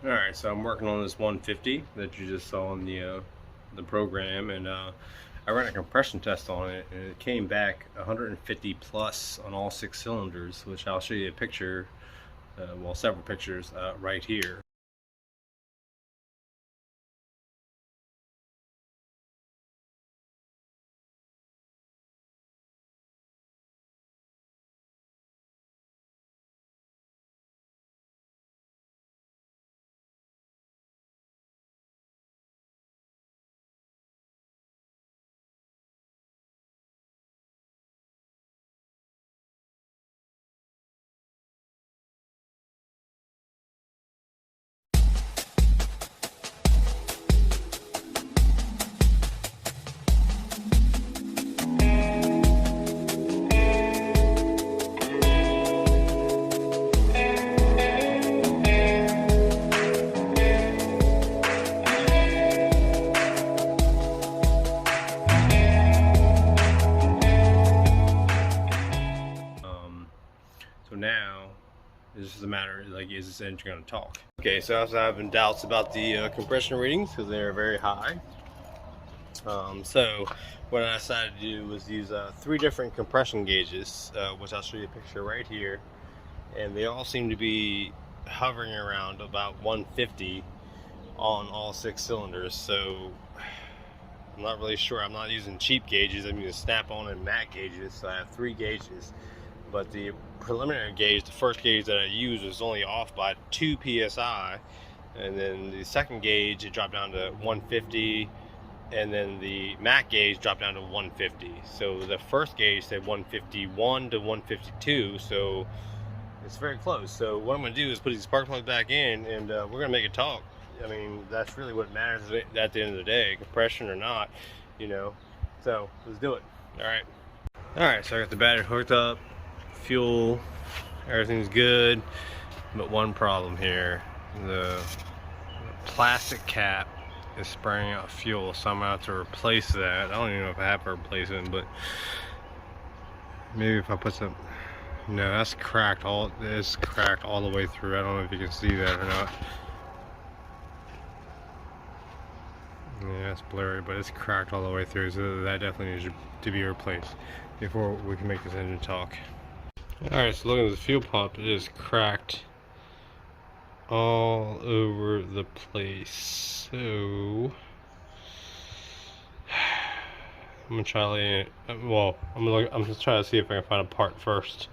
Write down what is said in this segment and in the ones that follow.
Alright, so I'm working on this 150 that you just saw in the program, and I ran a compression test on it, and it came back 150 plus on all 6 cylinders, which I'll show you a picture, well, several pictures right here. So now, this is a matter like, is this engine going to talk? Okay, so I was having doubts about the compression readings because they're very high. So what I decided to do was use 3 different compression gauges, which I'll show you a picture right here, and they all seem to be hovering around about 150 on all 6 cylinders. So I'm not really sure. I'm not using cheap gauges. I'm using snap-on and mat gauges, so I have 3 gauges. But the preliminary gauge, the first gauge that I used, was only off by 2 psi, and then the second gauge, it dropped down to 150, and then the mat gauge dropped down to 150. So the first gauge said 151 to 152, so it's very close. So what I'm going to do is put these spark plugs back in, and we're going to make it talk. I mean, that's really what matters at the end of the day, compression or not, you know. So let's do it. All right, so I got the battery hooked up, fuel, everything's good, but one problem here: the plastic cap is spraying out fuel, so I'm gonna have to replace that. I don't even know if I have to replace it, but maybe if I put some. No, that's cracked. It's cracked all the way through. I don't know if you can see that or not. Yeah, it's blurry, but it's cracked all the way through, so that definitely needs to be replaced before we can make this engine talk. Alright, so look at the fuel pump. It is cracked all over the place. So I'm gonna try well, I'm gonna try to see if I can find a part first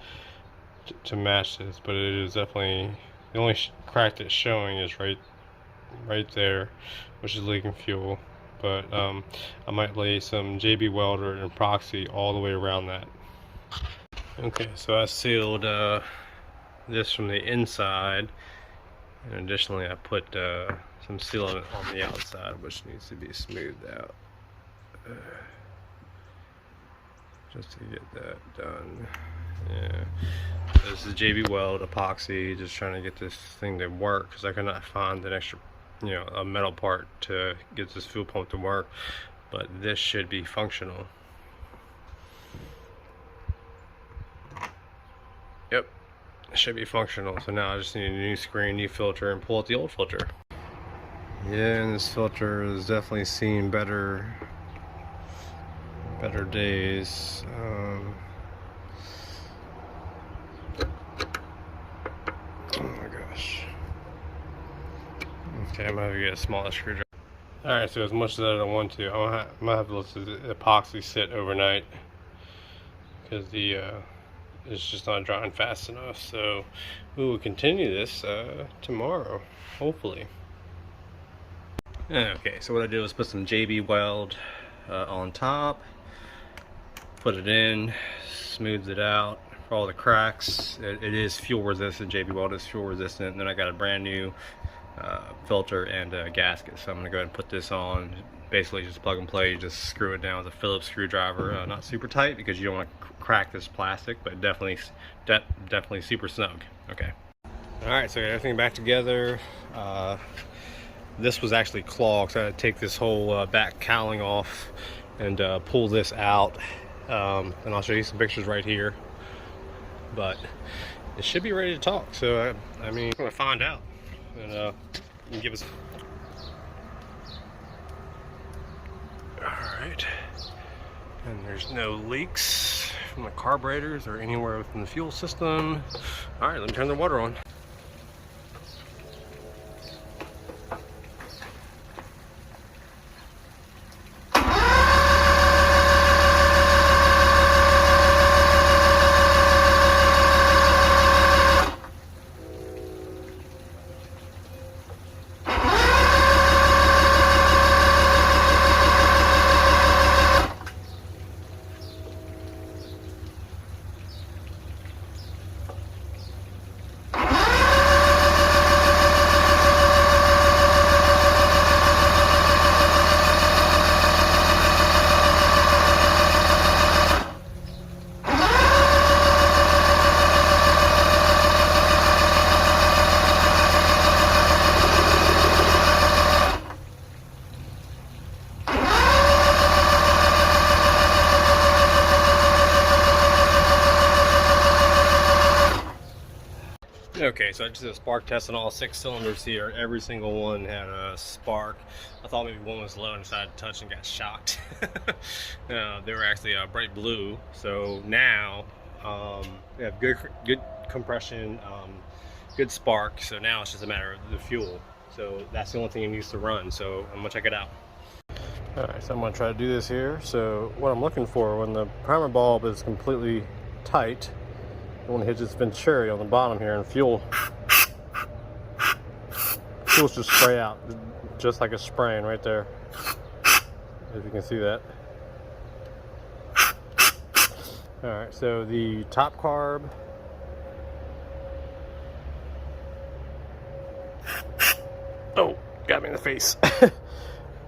to match this, but it is definitely the only crack that's showing is right there, which is leaking fuel. But I might lay some JB welder and epoxy all the way around that. Okay, so I sealed this from the inside, and additionally I put some sealant on the outside, which needs to be smoothed out just to get that done. Yeah, this is JB Weld epoxy, just trying to get this thing to work because I could not find an extra, you know, a metal part to get this fuel pump to work, but this should be functional. Yep, it should be functional. So now I just need a new screen, new filter, and pull out the old filter. Yeah, and this filter has definitely seen better days. Oh my gosh. Okay, I'm gonna have to get a smaller screwdriver. Alright, so as much as I don't want to, I'm gonna have to let the epoxy sit overnight because it's just not drying fast enough. So we will continue this tomorrow, hopefully. Okay, so what I did was put some JB Weld on top, put it in, smoothed it out for all the cracks. It is fuel resistant. JB Weld is fuel resistant. And then I got a brand new filter and a gasket, so I'm gonna go ahead and put this on. Basically just plug and play. You just screw it down with a Phillips screwdriver, not super tight because you don't want to crack this plastic, but definitely super snug. Okay, all right, so I got everything back together. This was actually clogged, so I had to take this whole back cowling off and pull this out, and I'll show you some pictures right here, but it should be ready to talk. So I mean, I'm gonna find out. And and give us. Alright, and there's no leaks from the carburetors or anywhere within the fuel system. Alright, let me turn the water on. Okay, so I just did a spark test on all 6 cylinders here. Every single one had a spark. I thought maybe one was low and decided to touch and got shocked. They were actually bright blue. So now they have good compression, good spark. So now it's just a matter of the fuel. So that's the only thing it needs to run. So I'm gonna check it out. Alright, so I'm gonna try to do this here. So what I'm looking for, when the primer bulb is completely tight, when it hits its venturi on the bottom here, and fuel's just spray out, just like it's spraying right there, if you can see that. Alright, so the top carb, oh, got me in the face.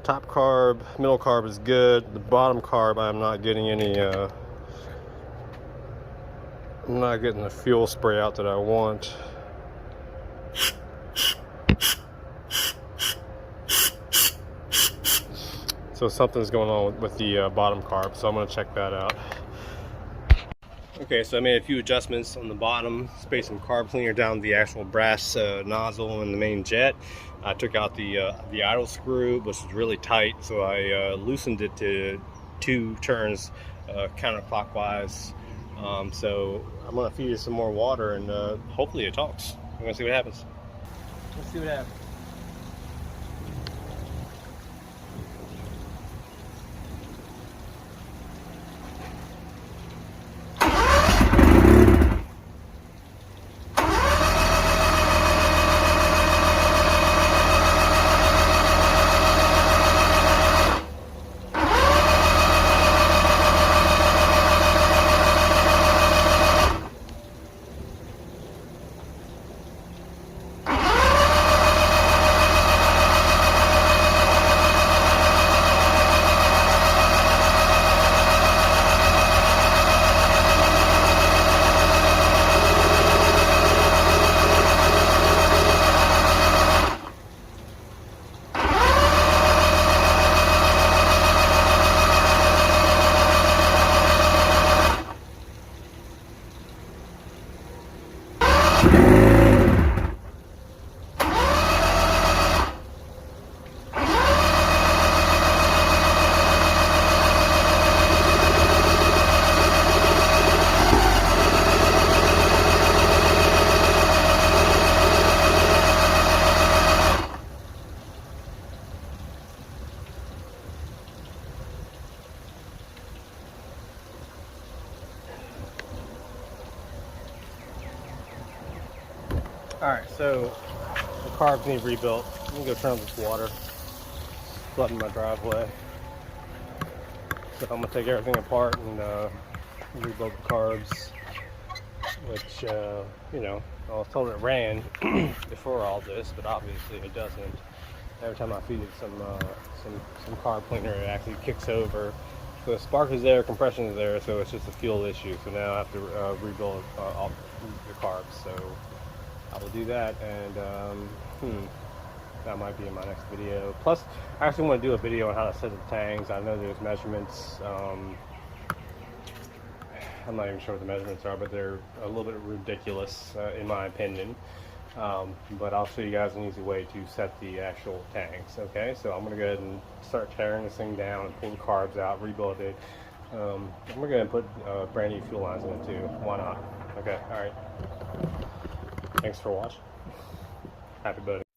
Top carb, middle carb is good. The bottom carb, I'm not getting any I'm not getting the fuel spray out that I want. So something's going on with the bottom carb, so I'm going to check that out. Okay, so I made a few adjustments on the bottom, spaced some carb cleaner down the actual brass nozzle in the main jet. I took out the idle screw, which is really tight, so I loosened it to 2 turns counterclockwise. So I'm gonna feed it some more water, and hopefully it talks. We're gonna see what happens. Let's see what happens. Alright, so the carbs need rebuilt. I'm gonna go turn on this water, flooding my driveway. So I'm gonna take everything apart and rebuild the carbs, which, you know, I was told it ran before all this, but obviously it doesn't. Every time I feed it some carb cleaner, it actually kicks over. So the spark is there, compression is there, so it's just a fuel issue. So now I have to rebuild all the carbs. So I will do that, and that might be in my next video. Plus, I actually want to do a video on how to set the tanks. I know there's measurements. I'm not even sure what the measurements are, but they're a little bit ridiculous in my opinion. but I'll show you guys an easy way to set the actual tanks. Okay, so I'm going to go ahead and start tearing this thing down and pull the carbs out, rebuild it. I'm going to go ahead and put brand new fuel lines in it too. Why not? Okay, alright. Thanks for watching. Happy boating.